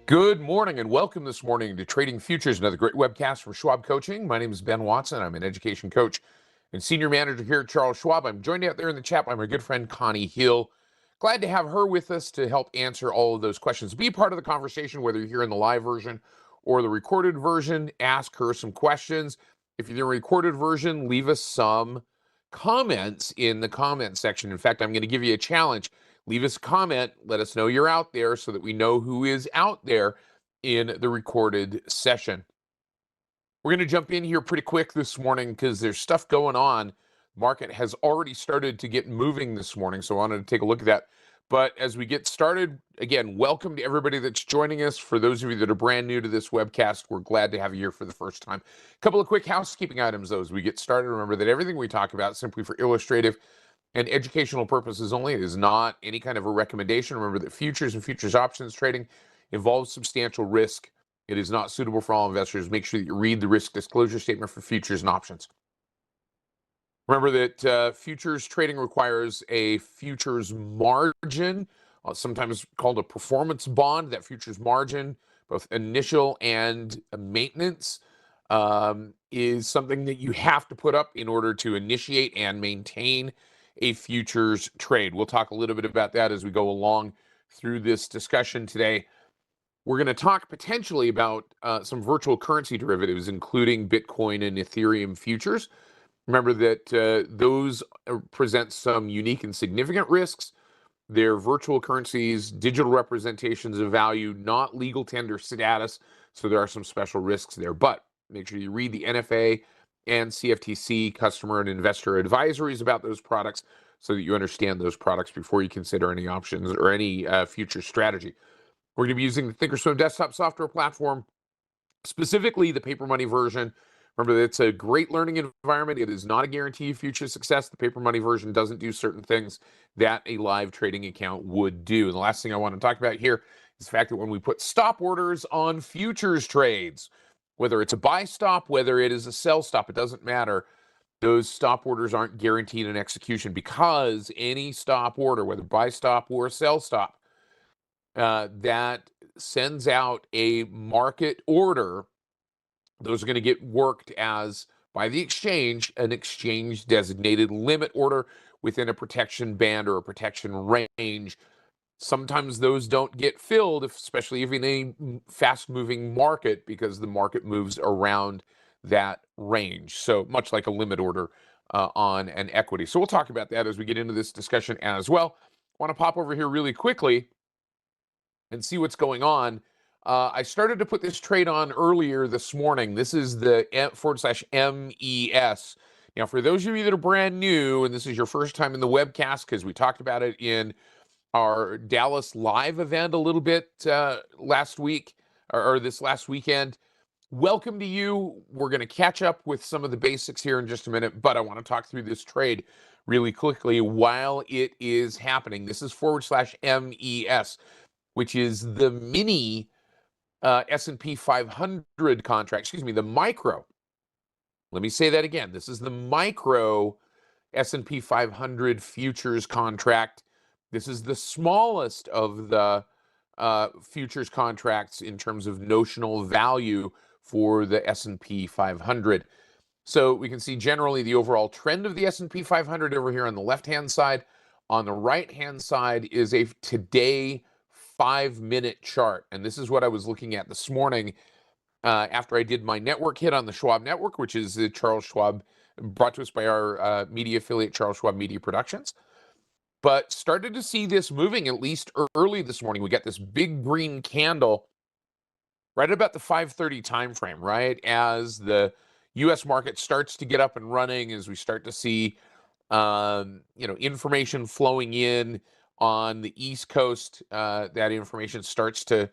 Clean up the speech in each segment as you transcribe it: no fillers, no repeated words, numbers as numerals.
Good morning and welcome this morning to Trading Futures, another great webcast from Schwab Coaching. My name is Ben Watson. I'm an education coach and senior manager here at Charles Schwab. I'm joined out there in the chat by my good friend Connie Hill. Glad to have her with us to help answer all of those questions. Be part of the conversation, whether you're here in the live version or the recorded version. Ask her some questions. If you're in the recorded version, leave us some comments in the comment section. In fact, I'm going to give you a challenge. Leave us a comment. Let us know you're out there so that we know who is out there in the recorded session. We're going to jump in here pretty quick this morning because there's stuff going on. Market has already started to get moving this morning, so I wanted to take a look at that. But as we get started, again, welcome to everybody that's joining us. For those of you that are brand new to this webcast, we're glad to have you here for the first time. A couple of quick housekeeping items, though, as we get started. Remember that everything we talk about is simply for illustrative and educational purposes only. It is not any kind of a recommendation. Remember that futures and futures options trading involves substantial risk. It is not suitable for all investors. Make sure that you read the risk disclosure statement for futures and options. Remember that futures trading requires a futures margin, sometimes called a performance bond. That futures margin, both initial and maintenance, is something that you have to put up in order to initiate and maintain a futures trade. We'll talk a little bit about that as we go along through this discussion today. We're going to talk potentially about some virtual currency derivatives, including Bitcoin and Ethereum futures. Remember that those present some unique and significant risks. They're virtual currencies, digital representations of value, not legal tender status. So there are some special risks there. But make sure you read the NFA and CFTC customer and investor advisories about those products so that you understand those products before you consider any options or any future strategy. We're going to be using the Thinkorswim desktop software platform, specifically the paper money version. Remember that it's a great learning environment. It is not a guarantee of future success. The paper money version doesn't do certain things that a live trading account would do. And the last thing I want to talk about here is the fact that when we put stop orders on futures trades, whether it's a buy stop, whether it is a sell stop, it doesn't matter. Those stop orders aren't guaranteed in execution, because any stop order, whether buy stop or sell stop, that sends out a market order, those are going to get worked as, by the exchange, an exchange designated limit order within a protection band or a protection range. Sometimes those don't get filled, especially if in a fast moving market, because the market moves around that range. So much like a limit order on an equity. So we'll talk about that as we get into this discussion as well. I want to pop over here really quickly and see what's going on. I started to put this trade on earlier this morning. This is the /MES. Now, for those of you that are brand new, and this is your first time in the webcast, because we talked about it in our Dallas live event a little bit last week, or this last weekend, welcome to you. We're going to catch up with some of the basics here in just a minute, but I want to talk through this trade really quickly while it is happening. This is /MES, which is the mini S&P 500 contract, the micro. Let me say that again. This is the micro S&P 500 futures contract. This is the smallest of the futures contracts in terms of notional value for the S&P 500. So we can see generally the overall trend of the S&P 500 over here on the left-hand side. On the right-hand side is a today 5-minute chart. And this is what I was looking at this morning after I did my network hit on the Schwab Network, which is the Charles Schwab, brought to us by our media affiliate, Charles Schwab Media Productions. But started to see this moving at least early this morning. We got this big green candle right about the 5:30 time frame, right as the U.S. market starts to get up and running, as we start to see information flowing in on the East Coast. That information starts to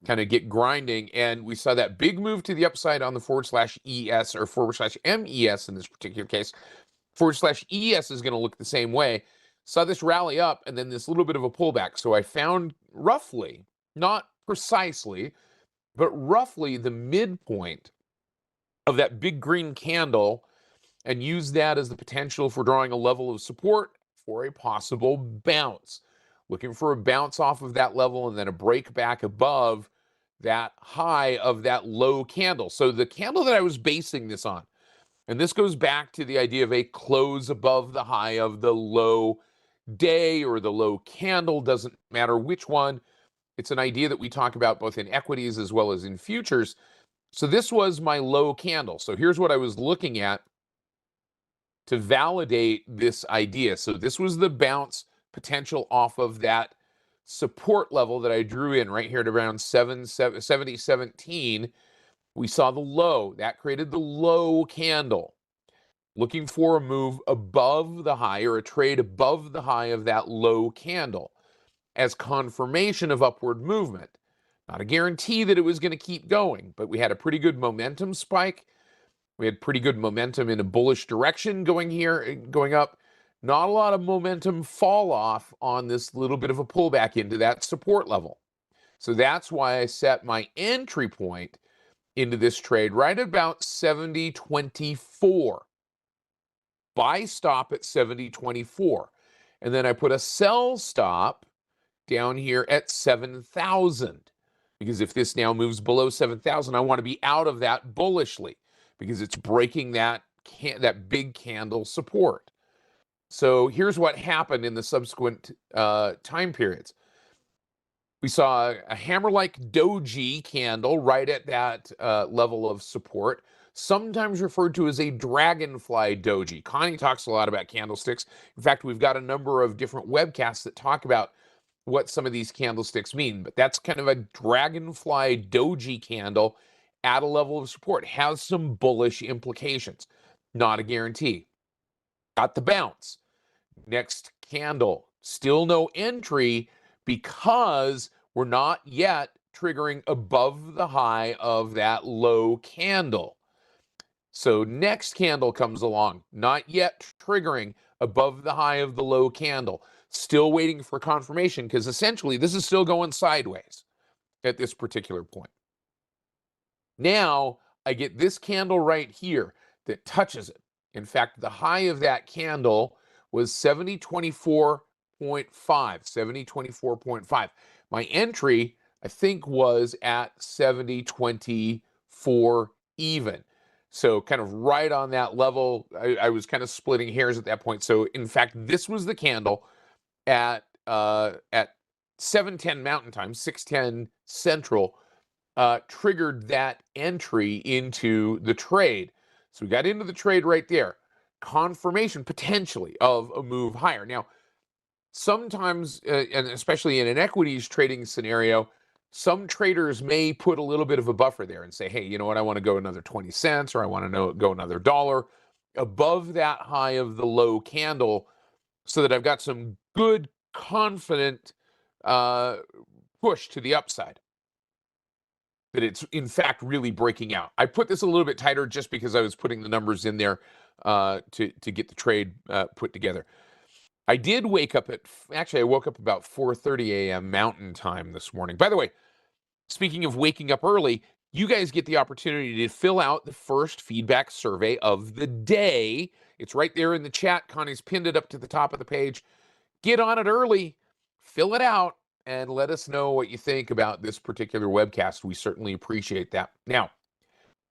kind of get grinding, and we saw that big move to the upside on the /ES or /MES in this particular case. /ES is going to look the same way. Saw this rally up and then this little bit of a pullback. So I found roughly, not precisely, but roughly the midpoint of that big green candle, and use that as the potential for drawing a level of support for a possible bounce. Looking for a bounce off of that level and then a break back above that high of that low candle. So the candle that I was basing this on, and this goes back to the idea of a close above the high of the low day or the low candle, doesn't matter which one. It's an idea that we talk about both in equities as well as in futures. So this was my low candle. So here's what I was looking at to validate this idea. So this was the bounce potential off of that support level that I drew in right here at around 70.17. We saw the low. That created the low candle. Looking for a move above the high or a trade above the high of that low candle as confirmation of upward movement. Not a guarantee that it was going to keep going, but we had a pretty good momentum spike. We had pretty good momentum in a bullish direction going up. Not a lot of momentum fall off on this little bit of a pullback into that support level. So that's why I set my entry point into this trade right at about 70.24. Buy stop at 70.24. And then I put a sell stop down here at 7,000. Because if this now moves below 7,000, I want to be out of that bullishly because it's breaking that big candle support. So here's what happened in the subsequent time periods. We saw a hammer-like doji candle right at that level of support, sometimes referred to as a dragonfly doji. Connie talks a lot about candlesticks. In fact, we've got a number of different webcasts that talk about what some of these candlesticks mean, but that's kind of a dragonfly doji candle at a level of support. It has some bullish implications. Not a guarantee. Got the bounce. Next candle, still no entry because we're not yet triggering above the high of that low candle. So next candle comes along, not yet triggering above the high of the low candle. Still waiting for confirmation because essentially this is still going sideways at this particular point. Now I get this candle right here that touches it. In fact, the high of that candle was 70.24.5, 70.24.5. My entry, I think, was at 70.24 even. So kind of right on that level. I was kind of splitting hairs at that point. So in fact, this was the candle at 7:10 Mountain Time, 6:10 Central, triggered that entry into the trade. So we got into the trade right there. Confirmation potentially of a move higher. Now, sometimes, and especially in an equities trading scenario, some traders may put a little bit of a buffer there and say, hey, you know what, I want to go another 20 cents or I want to go another dollar above that high of the low candle so that I've got some good, confident push to the upside. That it's in fact really breaking out. I put this a little bit tighter just because I was putting the numbers in there to get the trade put together. I did wake up I woke up about 4:30 a.m. Mountain Time this morning. By the way, speaking of waking up early, you guys get the opportunity to fill out the first feedback survey of the day. It's right there in the chat. Connie's pinned it up to the top of the page. Get on it early, fill it out, and let us know what you think about this particular webcast. We certainly appreciate that. Now,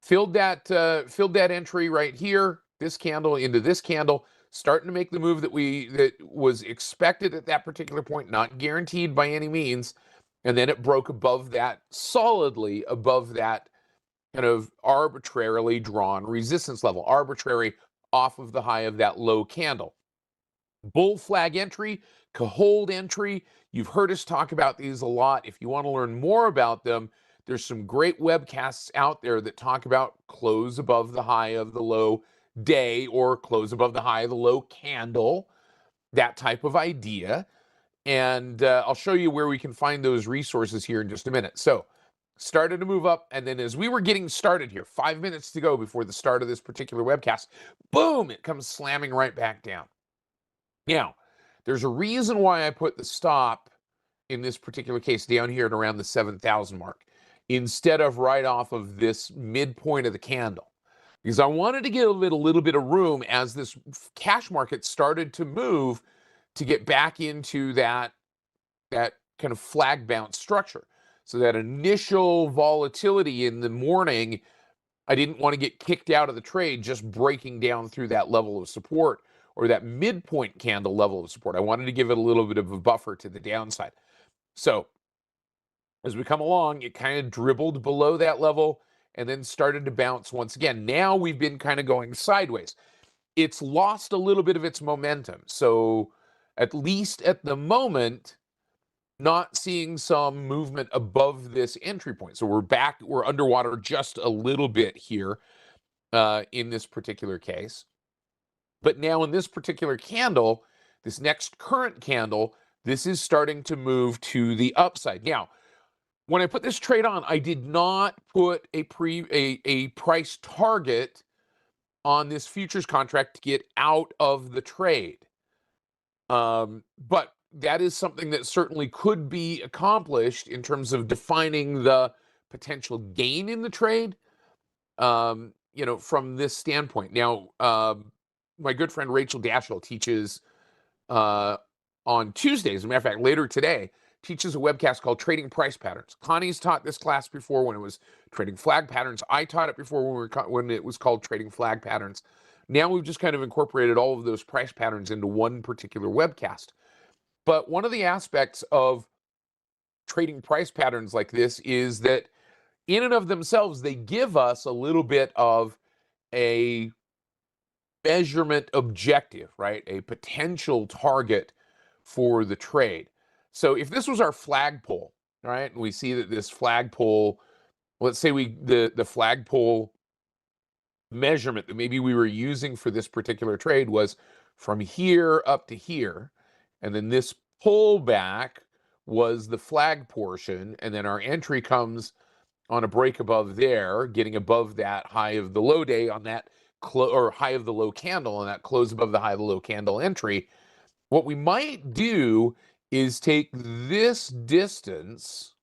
filled that entry right here, this candle into this candle, starting to make the move that was expected at that particular point, not guaranteed by any means. And then it broke above that, solidly above that kind of arbitrarily drawn resistance level, arbitrary off of the high of that low candle. Bull flag entry, hold entry. You've heard us talk about these a lot. If you want to learn more about them, there's some great webcasts out there that talk about close above the high of the low day or close above the high of the low candle, that type of idea. And I'll show you where we can find those resources here in just a minute. So started to move up, and then as we were getting started here, 5 minutes to go before the start of this particular webcast, boom, it comes slamming right back down. Now, there's a reason why I put the stop in this particular case down here at around the 7,000 mark instead of right off of this midpoint of the candle, because I wanted to give it a little bit of room as this cash market started to move to get back into that kind of flag bounce structure. So that initial volatility in the morning, I didn't want to get kicked out of the trade just breaking down through that level of support or that midpoint candle level of support. I wanted to give it a little bit of a buffer to the downside. So as we come along, it kind of dribbled below that level and then started to bounce once again. Now we've been kind of going sideways. It's lost a little bit of its momentum. So at least at the moment, not seeing some movement above this entry point. So we're underwater just a little bit here in this particular case. But now in this particular candle, this next current candle, this is starting to move to the upside. Now, when I put this trade on, I did not put a price target on this futures contract to get out of the trade. But that is something that certainly could be accomplished in terms of defining the potential gain in the trade, from this standpoint. Now, my good friend Rachel Dashiell teaches on Tuesdays, as a matter of fact, later today, teaches a webcast called Trading Price Patterns. Connie's taught this class before when it was Trading Flag Patterns. I taught it before when it was called Trading Flag Patterns. Now we've just kind of incorporated all of those price patterns into one particular webcast. But one of the aspects of trading price patterns like this is that in and of themselves, they give us a little bit of a measurement objective, right? A potential target for the trade. So if this was our flagpole, right, and we see that this flagpole, let's say the flagpole measurement that maybe we were using for this particular trade was from here up to here, and then this pullback was the flag portion, and then our entry comes on a break above there, getting above that high of the low day on that or high of the low candle on that close above the high of the low candle entry. What we might do is take this distance,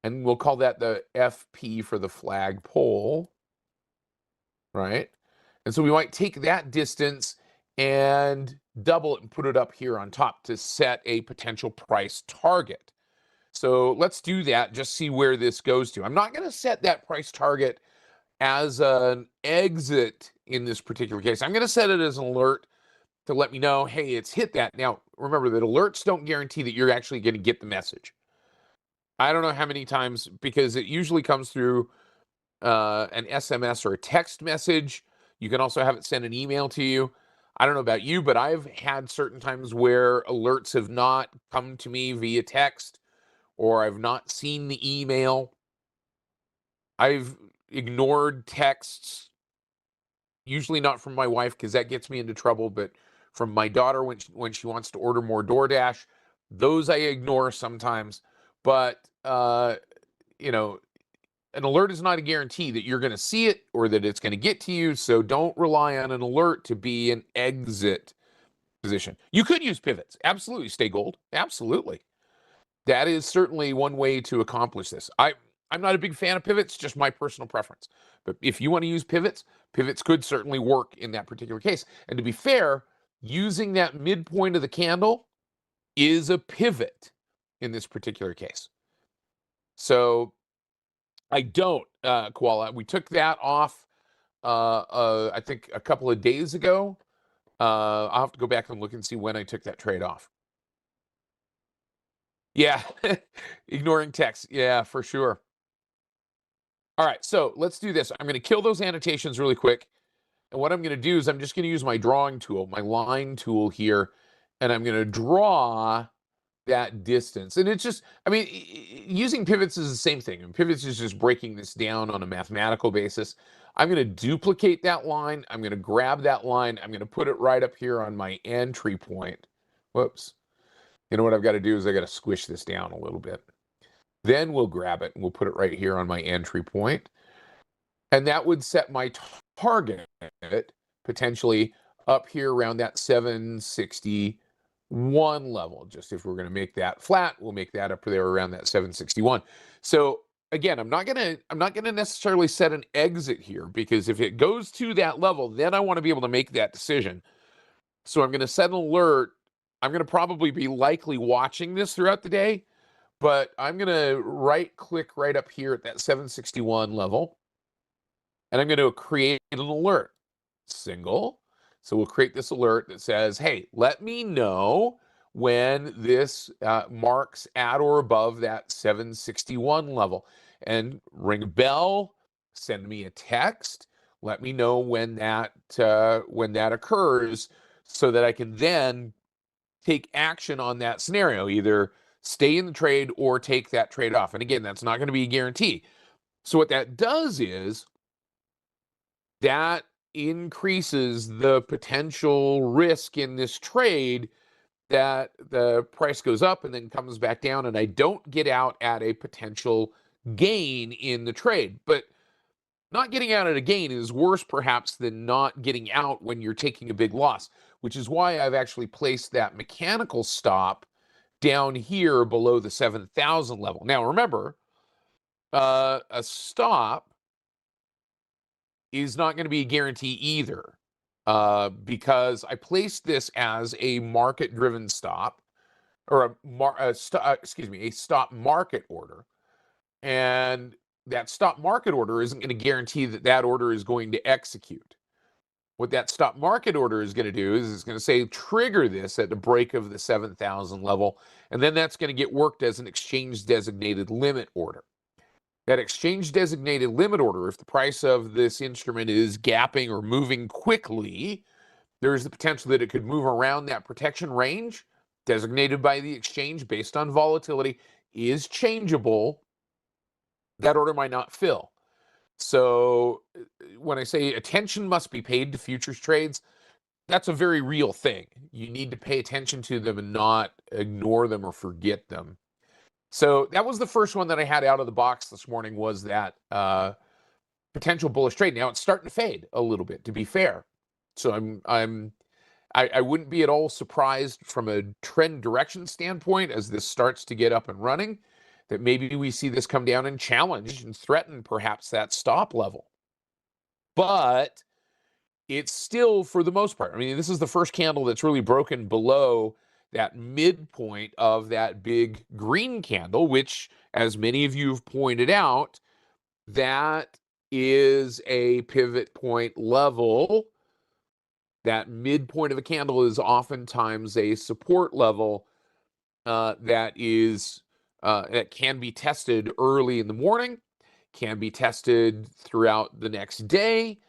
and we'll call that the FP for the flagpole, right? And so we might take that distance and double it and put it up here on top to set a potential price target. So let's do that, just see where this goes to. I'm not going to set that price target as an exit in this particular case. I'm going to set it as an alert to let me know, hey, it's hit that. Now, remember that alerts don't guarantee that you're actually going to get the message. I don't know how many times, because it usually comes through an SMS or a text message. You can also have it send an email to you. I don't know about you, but I've had certain times where alerts have not come to me via text, or I've not seen the email. I've ignored texts, usually not from my wife because that gets me into trouble, but from my daughter when she wants to order more DoorDash. Those I ignore sometimes. But, an alert is not a guarantee that you're going to see it or that it's going to get to you. So don't rely on an alert to be an exit position. You could use pivots. Absolutely. Stay gold. Absolutely. That is certainly one way to accomplish this. I'm not a big fan of pivots, just my personal preference. But if you want to use pivots, pivots could certainly work in that particular case. And to be fair, using that midpoint of the candle is a pivot in this particular case. So I don't, Koala. We took that off, I think a couple of days ago. I'll have to go back and look and see when I took that trade off. Yeah, ignoring text. Yeah, for sure. All right, so let's do this. I'm going to kill those annotations really quick. And what I'm going to do is I'm just going to use my drawing tool, my line tool here, and I'm going to draw that distance. And it's just, using pivots is the same thing. And pivots is just breaking this down on a mathematical basis. I'm going to duplicate that line. I'm going to grab that line. I'm going to put it right up here on my entry point. Whoops. You know what I've got to do is I got to squish this down a little bit. Then we'll grab it and we'll put it right here on my entry point. And that would set my target potentially up here around that 761 level. Just if we're going to make that flat, we'll make that up there around that 761. So again, I'm not going to necessarily set an exit here, because if it goes to that level, then I want to be able to make that decision. So I'm going to set an alert. I'm going to probably be likely watching this throughout the day, But I'm going to right click right up here at that 761 level. And I'm going to create an alert. Single. So we'll create this alert that says, hey, let me know when this marks at or above that 761 level. And ring a bell, send me a text, let me know when that occurs, so that I can then take action on that scenario, either stay in the trade or take that trade off. And again, that's not going to be a guarantee. So what that does is that increases the potential risk in this trade that the price goes up and then comes back down, and I don't get out at a potential gain in the trade. But not getting out at a gain is worse perhaps than not getting out when you're taking a big loss, which is why I've actually placed that mechanical stop down here below the 7,000 level. Now remember, a stop is not going to be a guarantee either, because I placed this as a market-driven stop, or a stop market order, and that stop market order isn't going to guarantee that that order is going to execute. What that stop market order is going to do is it's going to say trigger this at the break of the 7,000 level, and then that's going to get worked as an exchange designated limit order. That exchange designated limit order, if the price of this instrument is gapping or moving quickly, there is the potential that it could move around that protection range designated by the exchange based on volatility, is changeable. That order might not fill. So when I say attention must be paid to futures trades, that's a very real thing. You need to pay attention to them and not ignore them or forget them. So that was the first one that I had out of the box this morning, was that potential bullish trade. Now it's starting to fade a little bit, to be fair. So I wouldn't be at all surprised from a trend direction standpoint, as this starts to get up and running, that maybe we see this come down and challenge and threaten perhaps that stop level. But it's still, for the most part, I mean, this is the first candle that's really broken below that midpoint of that big green candle, which, as many of you have pointed out, that is a pivot point level. That midpoint of a candle is oftentimes a support level that can be tested early in the morning, can be tested throughout the next day.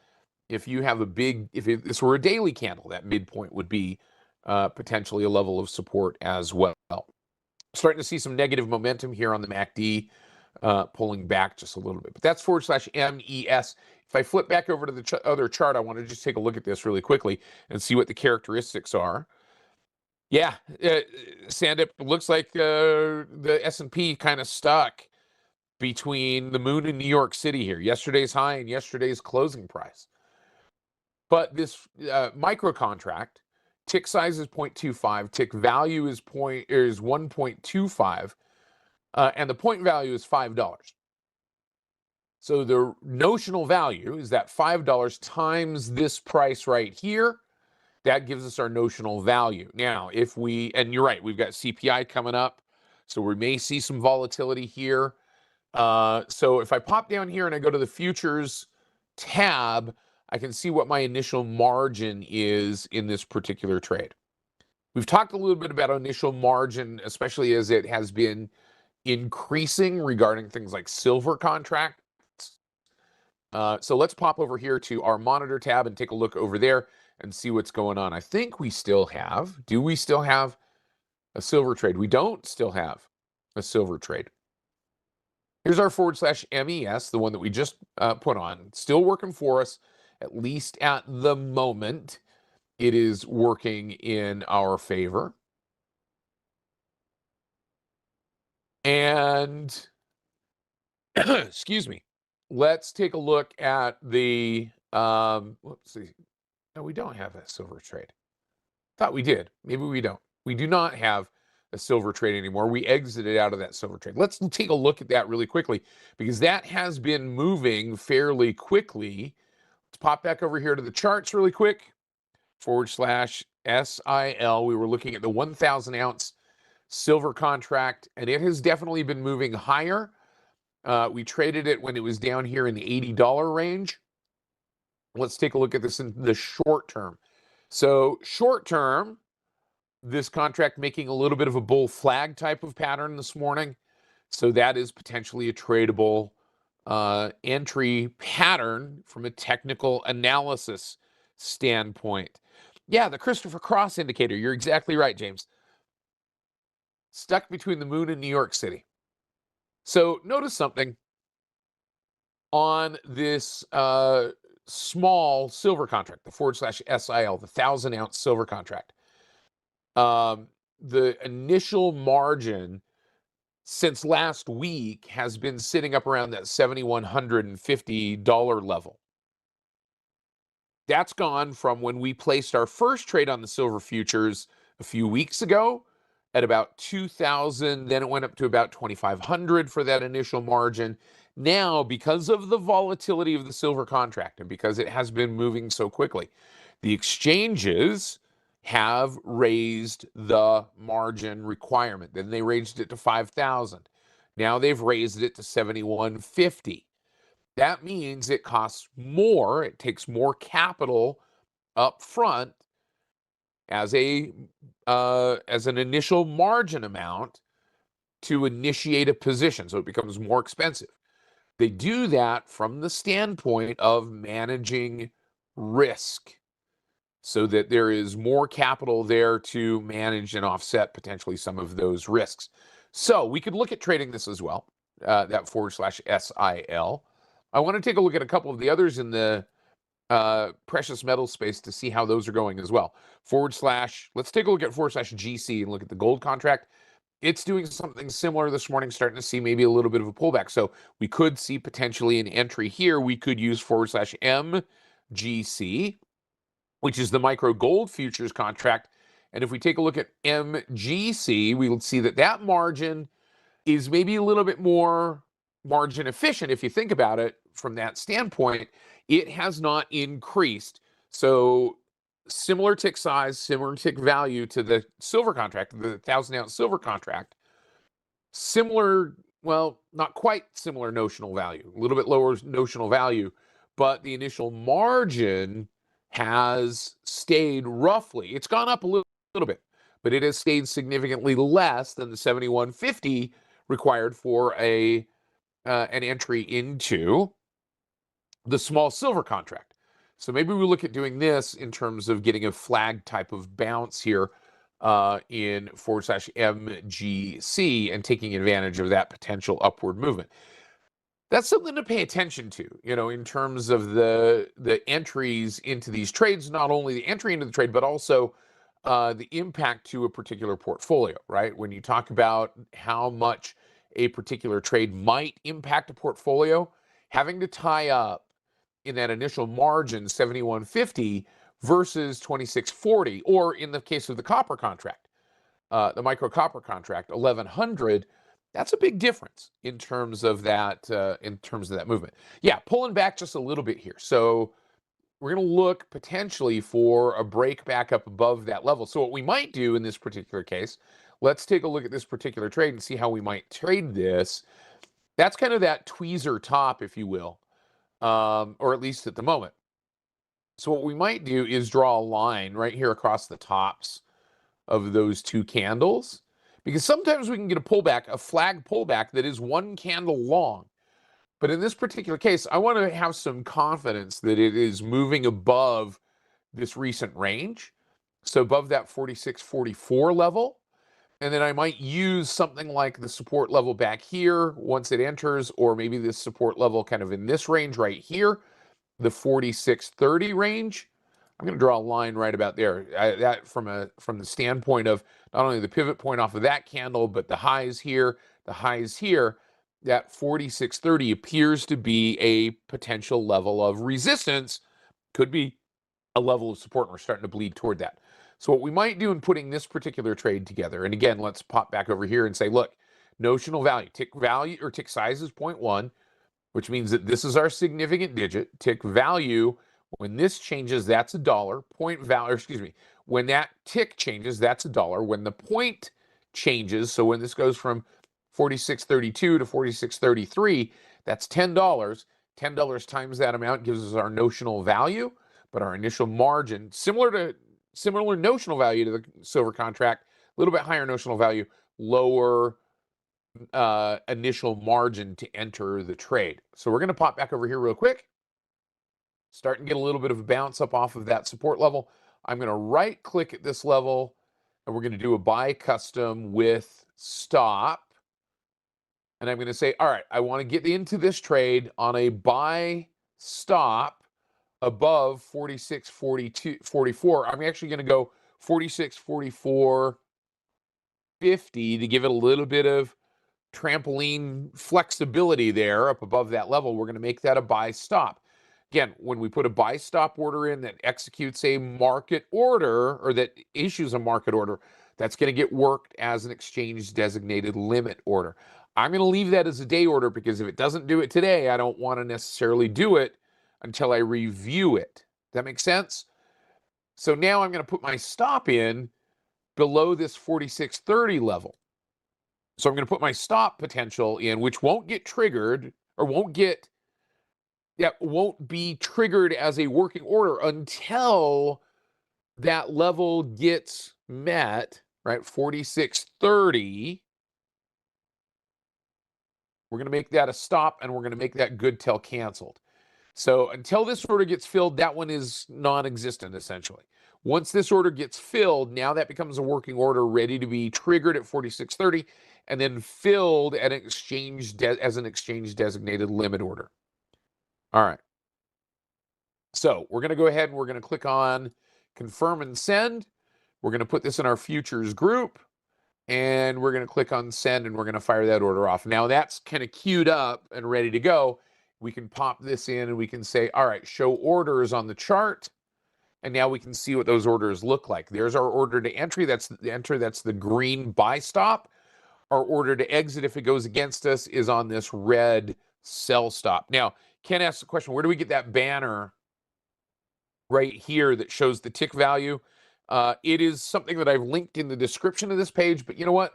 If this were a daily candle, that midpoint would be potentially a level of support as well. Starting to see some negative momentum here on the MACD, pulling back just a little bit. But that's /MES. If I flip back over to the other chart, I want to just take a look at this really quickly and see what the characteristics are. Yeah, Sandip, looks like the S&P kind of stuck between the moon and New York City here. Yesterday's high and yesterday's closing price. But this micro contract, tick size is 0.25, tick value is 1.25, and the point value is $5. So the notional value is that $5 times this price right here. That gives us our notional value. Now, and you're right, we've got CPI coming up, so we may see some volatility here. So if I pop down here and I go to the futures tab, I can see what my initial margin is in this particular trade. We've talked a little bit about initial margin, especially as it has been increasing regarding things like silver contracts. So let's pop over here to our monitor tab and take a look over there and see what's going on. I think do we still have a silver trade? We don't still have a silver trade. Here's our /MES, the one that we just put on. Still working for us, at least at the moment. It is working in our favor. And, excuse me, let's take a look at the, let's see. No, we don't have a silver trade. Thought we did. Maybe we don't. We do not have a silver trade anymore. We exited out of that silver trade. Let's take a look at that really quickly, because that has been moving fairly quickly. Let's pop back over here to the charts really quick. /SIL. We were looking at the 1,000 ounce silver contract, and it has definitely been moving higher. We traded it when it was down here in the $80 range. Let's take a look at this in the short term. So short term, this contract making a little bit of a bull flag type of pattern this morning. So that is potentially a tradable entry pattern from a technical analysis standpoint. Yeah, the Christopher Cross indicator. You're exactly right, James. Stuck between the moon and New York City. So notice something on this small silver contract, the /SIL, the 1,000-ounce silver contract. The initial margin since last week has been sitting up around that $7,150 level. That's gone from when we placed our first trade on the silver futures a few weeks ago at about 2,000. Then it went up to about 2,500 for that initial margin. Now, because of the volatility of the silver contract and because it has been moving so quickly, the exchanges have raised the margin requirement. Then they raised it to 5,000. Now they've raised it to 7,150. That means it costs more. It takes more capital up front as an initial margin amount to initiate a position. So it becomes more expensive. They do that from the standpoint of managing risk, so that there is more capital there to manage and offset potentially some of those risks. So we could look at trading this as well, that /SIL. I want to take a look at a couple of the others in the precious metal space to see how those are going as well. Let's take a look at /GC and look at the gold contract. It's doing something similar this morning, starting to see maybe a little bit of a pullback. So we could see potentially an entry here. We could use /MGC, which is the micro gold futures contract. And if we take a look at MGC, we will see that that margin is maybe a little bit more margin efficient. If you think about it from that standpoint, it has not increased. So similar tick size, similar tick value to the silver contract, the 1,000-ounce silver contract. Similar, well, not quite similar notional value, a little bit lower notional value, but the initial margin has stayed roughly. It's gone up a little bit, but it has stayed significantly less than the 7,150 required for an entry into the small silver contract. So maybe we look at doing this in terms of getting a flag type of bounce here in /MGC and taking advantage of that potential upward movement. That's something to pay attention to, in terms of the entries into these trades, not only the entry into the trade, but also the impact to a particular portfolio, right? When you talk about how much a particular trade might impact a portfolio, having to tie up in that initial margin 7,150 versus 2,640, or in the case of the copper contract, the micro copper contract, 1,100. That's a big difference in terms of that movement. Yeah, pulling back just a little bit here. So we're going to look potentially for a break back up above that level. So what we might do in this particular case, let's take a look at this particular trade and see how we might trade this. That's kind of that tweezer top, if you will, or at least at the moment. So what we might do is draw a line right here across the tops of those two candles, because sometimes we can get a pullback, a flag pullback that is one candle long. But in this particular case, I want to have some confidence that it is moving above this recent range. So above that 46.44 level. And then I might use something like the support level back here once it enters, or maybe this support level kind of in this range right here, the 46.30 range. I'm going to draw a line right about there. That from the standpoint of not only the pivot point off of that candle, but the highs here, that 46.30 appears to be a potential level of resistance, could be a level of support, and we're starting to bleed toward that. So what we might do in putting this particular trade together, and again, let's pop back over here and say, look, notional value, tick size is 0.1, which means that this is our significant digit. Tick value, when this changes, that's $1. When that tick changes, that's $1. When the point changes. So when this goes from 46.32 to 46.33, that's $10. $10 times that amount gives us our notional value, but our initial margin, similar notional value to the silver contract, a little bit higher notional value, lower initial margin to enter the trade. So we're going to pop back over here real quick, start and get a little bit of a bounce up off of that support level. I'm going to right click at this level and we're going to do a buy custom with stop. And I'm going to say, all right, I want to get into this trade on a buy stop above 46.44. I'm actually going to go 46.44.50 to give it a little bit of trampoline flexibility there up above that level. We're going to make that a buy stop. Again, when we put a buy stop order in that executes a market order or that issues a market order, that's going to get worked as an exchange designated limit order. I'm going to leave that as a day order because if it doesn't do it today, I don't want to necessarily do it until I review it. That makes sense? So now I'm going to put my stop in below this 46.30 level. So I'm going to put my stop potential in, which won't get triggered or won't be triggered as a working order until that level gets met, right? 46.30. We're going to make that a stop and we're going to make that good till canceled. So until this order gets filled, that one is non-existent essentially. Once this order gets filled, now that becomes a working order ready to be triggered at 46.30 and then filled at an as an exchange designated limit order. All right. So we're going to go ahead and we're going to click on confirm and send. We're going to put this in our futures group and we're going to click on send and we're going to fire that order off. Now that's kind of queued up and ready to go. We can pop this in and we can say, all right, show orders on the chart. And now we can see what those orders look like. There's our order to entry. That's the green buy stop. Our order to exit, if it goes against us, is on this red sell stop. Now, Ken asked the question, where do we get that banner right here that shows the tick value? It is something that I've linked in the description of this page, but you know what?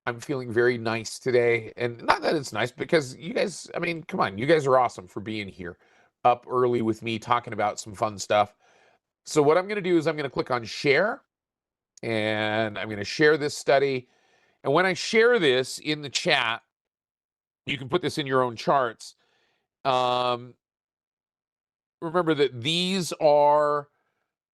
I'm feeling very nice today. And not that it's nice because you guys, I mean, come on, you guys are awesome for being here up early with me talking about some fun stuff. So what I'm going to do is I'm going to click on share and I'm going to share this study. And when I share this in the chat, you can put this in your own charts. Remember that these are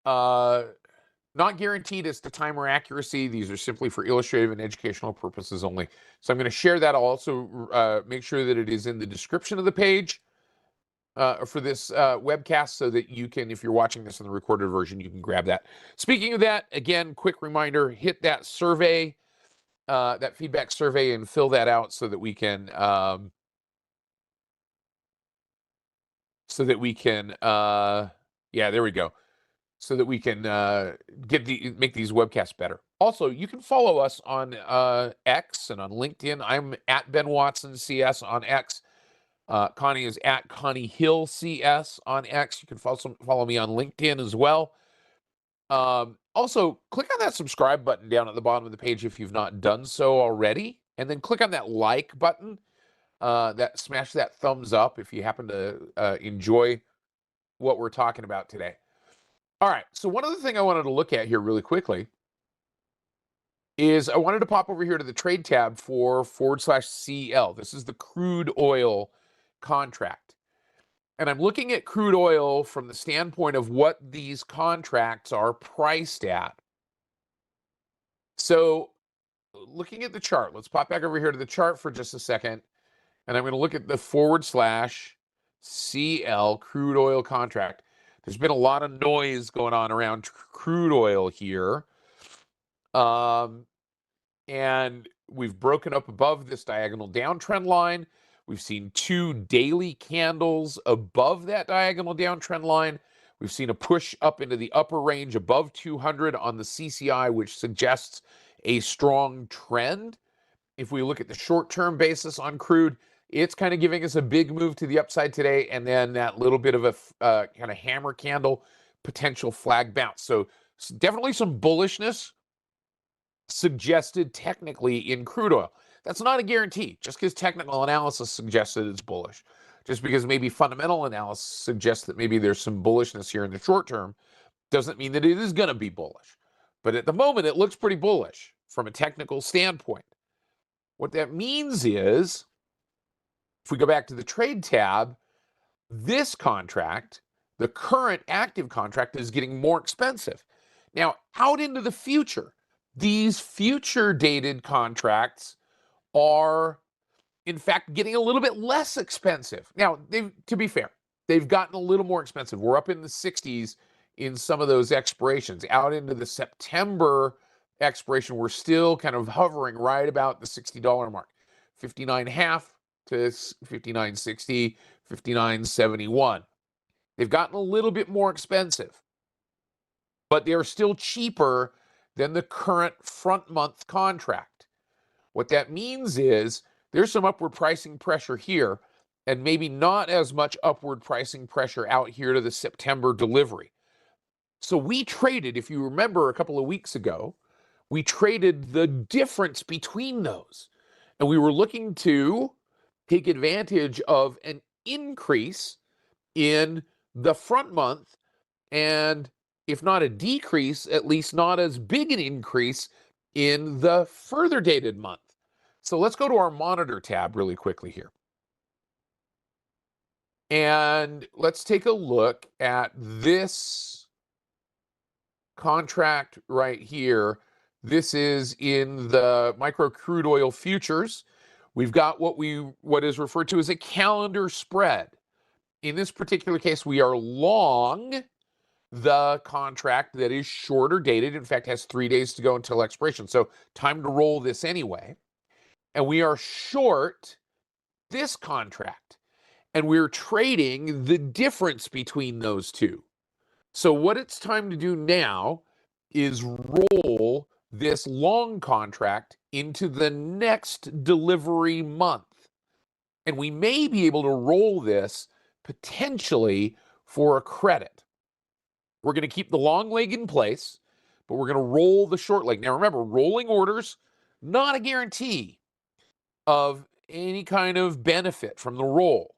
not guaranteed as to time or accuracy. These are simply for illustrative and educational purposes only. So I'm going to share that. I'll also make sure that it is in the description of the page for this webcast so that you can, if you're watching this in the recorded version, you can grab that. Speaking of that, again, quick reminder, hit that survey, that feedback survey and fill that out so that we can, yeah, there we go. So that we can make these webcasts better. Also, you can follow us on X and on LinkedIn. I'm at Ben Watson CS on X. Connie is at Connie Hill CS on X. You can follow me on LinkedIn as well. Also, click on that subscribe button down at the bottom of the page if you've not done so already. And then click on that like button. Smash that thumbs up if you happen to enjoy what we're talking about today. All right, so one other thing I wanted to look at here really quickly is I wanted to pop over here to the trade tab for /CL. This is the crude oil contract. And I'm looking at crude oil from the standpoint of what these contracts are priced at. So looking at the chart, let's pop back over here to the chart for just a second. And I'm going to look at the /CL crude oil contract. There's been a lot of noise going on around crude oil here. And we've broken up above this diagonal downtrend line. We've seen 2 daily candles above that diagonal downtrend line. We've seen a push up into the upper range above 200 on the CCI, which suggests a strong trend. If we look at the short-term basis on crude, it's kind of giving us a big move to the upside today, and then that little bit of a kind of hammer candle potential flag bounce. So definitely some bullishness suggested technically in crude oil. That's not a guarantee. Just because technical analysis suggests that it's bullish, just because maybe fundamental analysis suggests that maybe there's some bullishness here in the short term, doesn't mean that it is going to be bullish. But at the moment, it looks pretty bullish from a technical standpoint. What that means is, if we go back to the trade tab, this contract, the current active contract, is getting more expensive. Now, out into the future, these future dated contracts are, in fact, getting a little bit less expensive. Now, to be fair, they've gotten a little more expensive. We're up in the 60s in some of those expirations. Out into the September expiration, we're still kind of hovering right about the $60 mark. 59.5 to 59.60, 59.71. They've gotten a little bit more expensive, but they're still cheaper than the current front month contract. What that means is there's some upward pricing pressure here, and maybe not as much upward pricing pressure out here to the September delivery. So we traded, if you remember a couple of weeks ago, we traded the difference between those. And we were looking to take advantage of an increase in the front month, and if not a decrease, at least not as big an increase in the further dated month. So let's go to our monitor tab really quickly here. And let's take a look at this contract right here. This is in the micro crude oil futures. We've got what is referred to as a calendar spread. In this particular case, we are long the contract that is shorter dated. In fact, has 3 days to go until expiration. So time to roll this anyway. And we are short this contract. And we're trading the difference between those two. So what it's time to do now is roll this long contract into the next delivery month. And we may be able to roll this potentially for a credit. We're going to keep the long leg in place, but we're going to roll the short leg. Now remember, rolling orders, not a guarantee of any kind of benefit from the roll.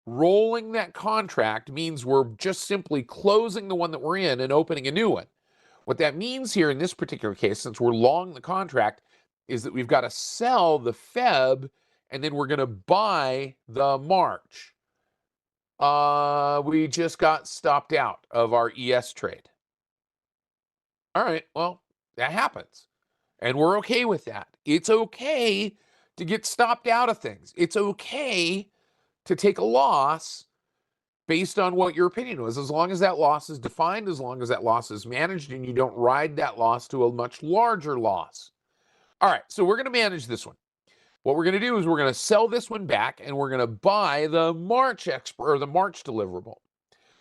Rolling that contract means we're just simply closing the one that we're in and opening a new one. What that means here in this particular case, since we're long the contract, is that we've got to sell the Feb and then we're going to buy the March. We just got stopped out of our ES trade. All right, well, that happens. And we're okay with that. It's okay to get stopped out of things. It's okay to take a loss based on what your opinion was, as long as that loss is defined, as long as that loss is managed, and you don't ride that loss to a much larger loss. All right, so we're going to manage this one. What we're going to do is we're going to sell this one back, and we're going to buy the March deliverable.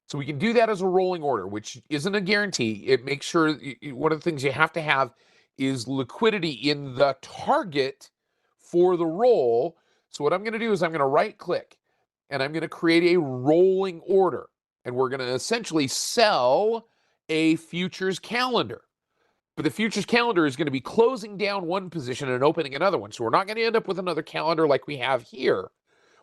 So we can do that as a rolling order, which isn't a guarantee. It makes sure one of the things you have to have is liquidity in the target for the roll. So what I'm going to do is I'm going to right click and I'm going to create a rolling order, and we're going to essentially sell a futures calendar. But the futures calendar is going to be closing down one position and opening another one. So we're not going to end up with another calendar like we have here.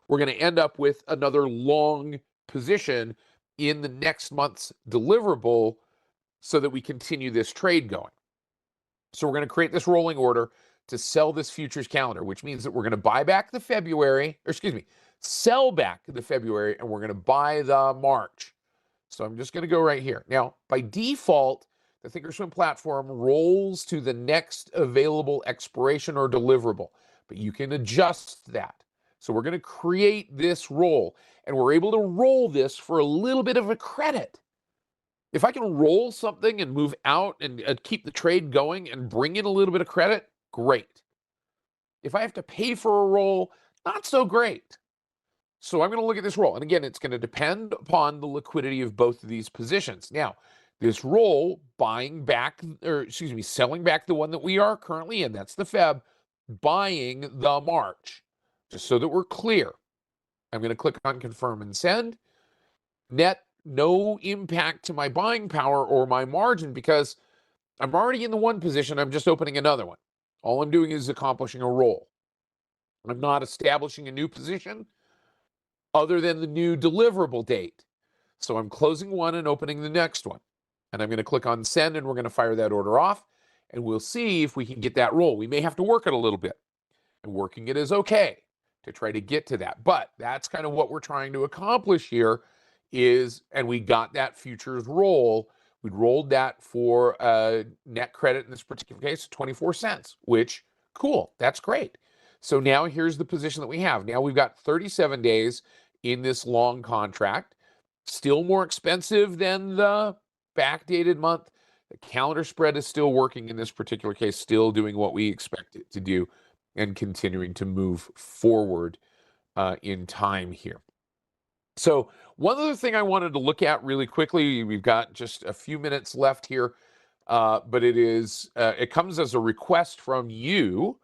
We're going to end up with another long position in the next month's deliverable so that we continue this trade going. So we're going to create this rolling order to sell this futures calendar, which means that we're going to buy back the sell back the February, and we're going to buy the March. So I'm just going to go right here. Now, by default, the Thinkorswim platform rolls to the next available expiration or deliverable, but you can adjust that. So we're going to create this roll, and we're able to roll this for a little bit of a credit. If I can roll something and move out and keep the trade going and bring in a little bit of credit, great. If I have to pay for a roll, not so great. So I'm going to look at this roll. And again, it's going to depend upon the liquidity of both of these positions. Now, this roll, selling back the one that we are currently in, that's the Feb, buying the March, just so that we're clear. I'm going to click on confirm and send. Net, no impact to my buying power or my margin, because I'm already in the one position. I'm just opening another one. All I'm doing is accomplishing a roll. I'm not establishing a new position other than the new deliverable date. So I'm closing one and opening the next one. And I'm going to click on send, and we're going to fire that order off. And we'll see if we can get that roll. We may have to work it a little bit. And working it is okay to try to get to that. But that's kind of what we're trying to accomplish here is, and we got that futures roll. We rolled that for net credit in this particular case, 24 cents, which, cool, that's great. So now here's the position that we have. Now we've got 37 days in this long contract. Still more expensive than the backdated month. The calendar spread is still working in this particular case, still doing what we expect it to do and continuing to move forward in time here. So one other thing I wanted to look at really quickly, we've got just a few minutes left here, but it comes as a request from you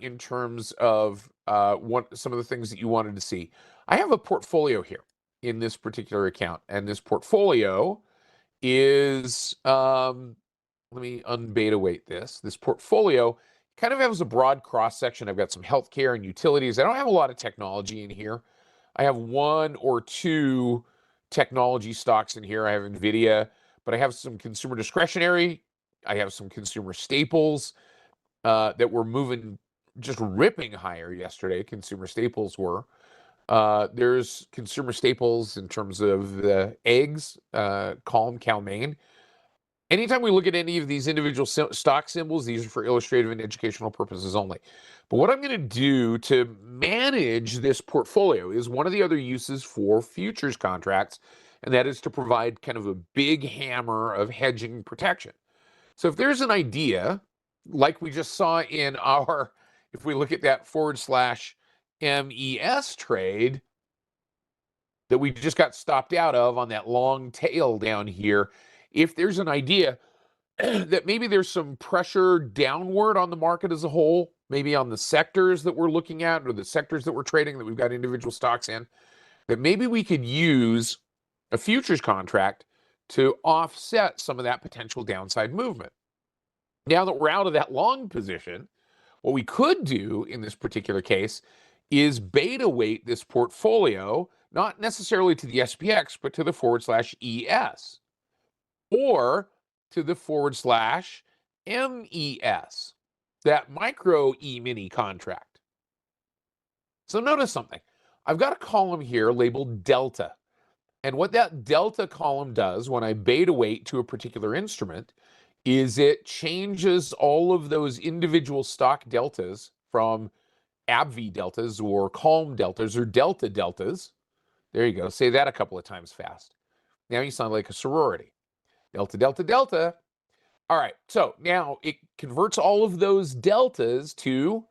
in terms of some of the things that you wanted to see. I have a portfolio here in this particular account, and this portfolio is, let me unbeta weight this. This portfolio kind of has a broad cross section. I've got some healthcare and utilities. I don't have a lot of technology in here. I have one or two technology stocks in here. I have Nvidia, but I have some consumer discretionary. I have some consumer staples that were moving, just ripping higher yesterday. Consumer staples were. There's consumer staples in terms of the eggs, Calm, Cal-Maine. Anytime we look at any of these individual stock symbols, these are for illustrative and educational purposes only. But what I'm going to do to manage this portfolio is one of the other uses for futures contracts, and that is to provide kind of a big hammer of hedging protection. So if there's an idea, like we just saw in our, if we look at that /MES trade that we just got stopped out of on that long tail down here, if there's an idea that maybe there's some pressure downward on the market as a whole, maybe on the sectors that we're looking at or the sectors that we're trading that we've got individual stocks in, that maybe we could use a futures contract to offset some of that potential downside movement. Now that we're out of that long position, what we could do in this particular case is beta weight this portfolio, not necessarily to the SPX, but to the /ES. Or to the /MES, that micro E-mini contract. So notice something. I've got a column here labeled delta. And what that delta column does when I beta weight to a particular instrument is it changes all of those individual stock deltas from AbbVie deltas or Calm deltas or delta deltas. There you go. Say that a couple of times fast. Now you sound like a sorority. Delta, delta, delta. All right, so now it converts all of those deltas to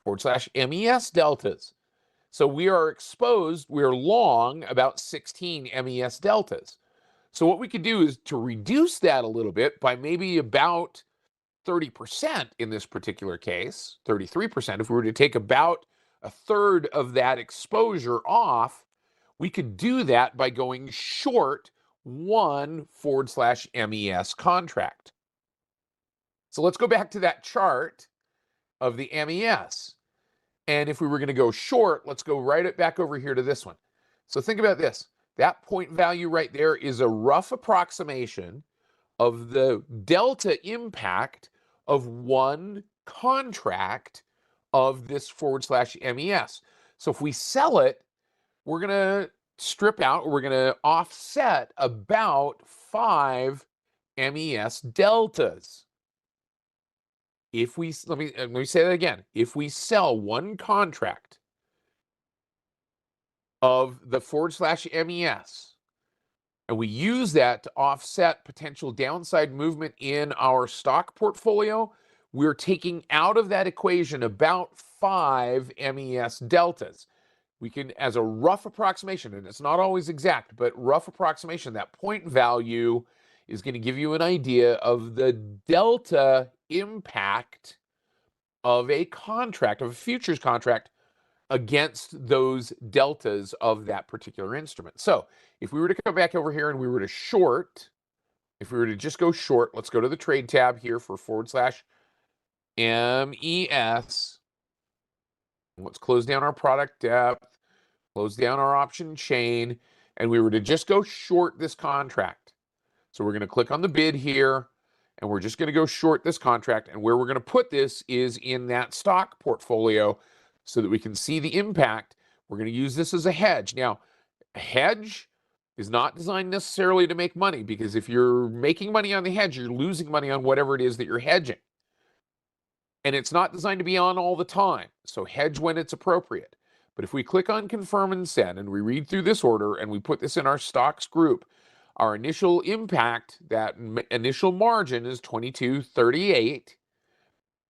/MES deltas. So we are exposed, we're long about 16 MES deltas. So what we could do is to reduce that a little bit by maybe about 30% in this particular case, 33%. If we were to take about a third of that exposure off, we could do that by going short one /MES contract. So let's go back to that chart of the MES. And if we were going to go short, let's go right back over here to this one. So think about this. That point value right there is a rough approximation of the delta impact of one contract of this /MES. So if we sell it, we're going to strip out, we're going to offset about 5 MES deltas. If we, let me say that again. If we sell one contract of the /MES and we use that to offset potential downside movement in our stock portfolio, we're taking out of that equation about 5 MES deltas. We can, as a rough approximation, and it's not always exact, but rough approximation, that point value is going to give you an idea of the delta impact of a contract, of a futures contract, against those deltas of that particular instrument. So if we were to come back over here and we were to short if we were to just go short, let's go to the trade tab here for /MES. Let's close down our product depth, close down our option chain, and we were to just go short this contract. So we're going to click on the bid here, and we're just going to go short this contract. And where we're going to put this is in that stock portfolio so that we can see the impact. We're going to use this as a hedge. Now, a hedge is not designed necessarily to make money, because if you're making money on the hedge, you're losing money on whatever it is that you're hedging. And it's not designed to be on all the time. So hedge when it's appropriate. But if we click on confirm and send and we read through this order and we put this in our stocks group, our initial impact, that initial margin is 22.38.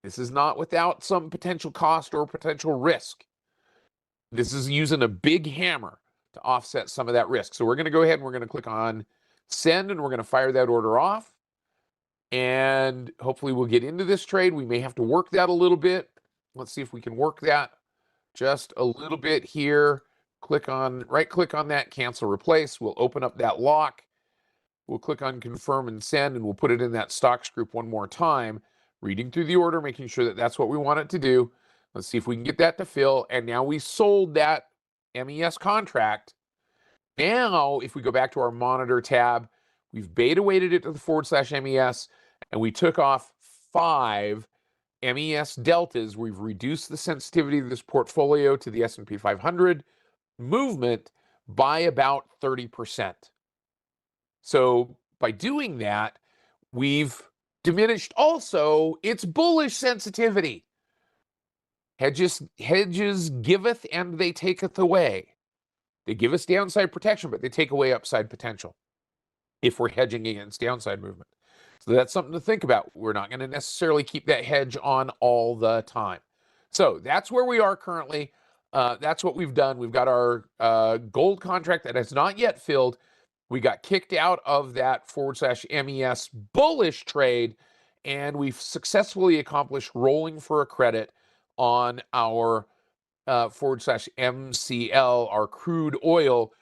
This is not without some potential cost or potential risk. This is using a big hammer to offset some of that risk. So we're going to go ahead and we're going to click on send, and we're going to fire that order off. And hopefully we'll get into this trade. We may have to work that a little bit. Let's see if we can work that just a little bit here. Right click on that, cancel replace. We'll open up that lock. We'll click on confirm and send, and we'll put it in that stocks group one more time, reading through the order, making sure that that's what we want it to do. Let's see if we can get that to fill. And now we sold that MES contract. Now, if we go back to our monitor tab, we've beta weighted it to the /MES, and we took off 5 MES deltas. We've reduced the sensitivity of this portfolio to the S&P 500 movement by about 30%. So by doing that, we've diminished also its bullish sensitivity. Hedges giveth and they taketh away. They give us downside protection, but they take away upside potential if we're hedging against downside movement. So that's something to think about. We're not going to necessarily keep that hedge on all the time. So that's where we are currently. That's what we've done. We've got our gold contract that has not yet filled. We got kicked out of that /MES bullish trade, and we've successfully accomplished rolling for a credit on our /MCL, our crude oil,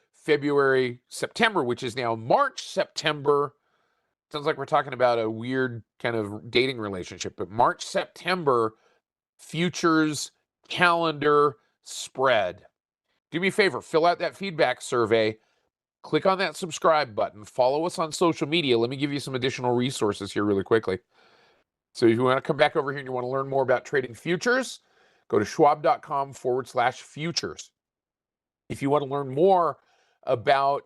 September, which is now March, September. Sounds like we're talking about a weird kind of dating relationship, but March, September futures calendar spread. Do me a favor, fill out that feedback survey, click on that subscribe button, follow us on social media. Let me give you some additional resources here really quickly. So if you want to come back over here and you want to learn more about trading futures, go to schwab.com/futures. If you want to learn more about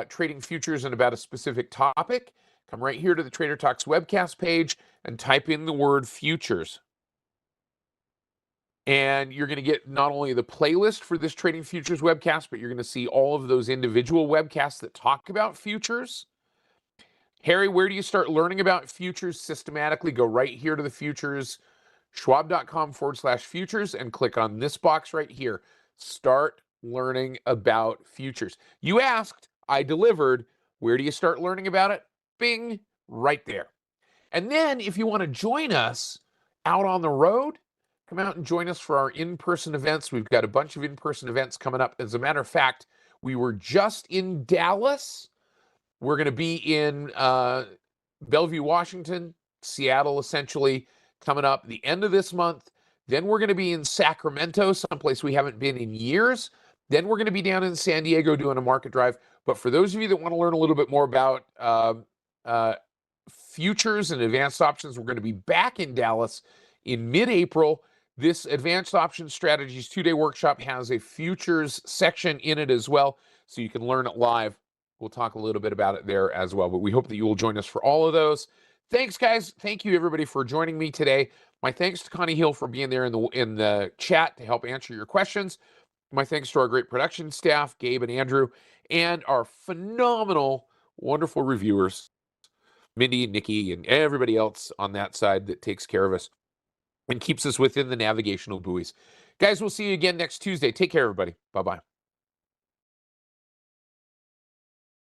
trading futures and about a specific topic, come right here to the Trader Talks webcast page and type in the word futures. And you're going to get not only the playlist for this Trading Futures webcast, but you're going to see all of those individual webcasts that talk about futures. Harry, where do you start learning about futures systematically? Go right here to the futures, schwab.com/futures, and click on this box right here. Start learning about futures. You asked, I delivered. Where do you start learning about it? Bing, right there. And then if you want to join us out on the road, come out and join us for our in-person events. We've got a bunch of in-person events coming up. As a matter of fact, we were just in Dallas. We're going to be in Bellevue, Washington, Seattle, essentially, coming up the end of this month. Then we're going to be in Sacramento, someplace we haven't been in years. Then we're going to be down in San Diego doing a market drive. But for those of you that want to learn a little bit more about futures and advanced options, we're going to be back in Dallas in mid-April. This Advanced Options Strategies 2-day workshop has a futures section in it as well, so you can learn it live. We'll talk a little bit about it there as well, but we hope that you will join us for all of those. Thanks, guys. Thank you, everybody, for joining me today. My thanks to Connie Hill for being there in the chat to help answer your questions. My thanks to our great production staff, Gabe and Andrew, and our phenomenal, wonderful reviewers, Mindy, Nikki, and everybody else on that side that takes care of us and keeps us within the navigational buoys. Guys, we'll see you again next Tuesday. Take care, everybody. Bye-bye.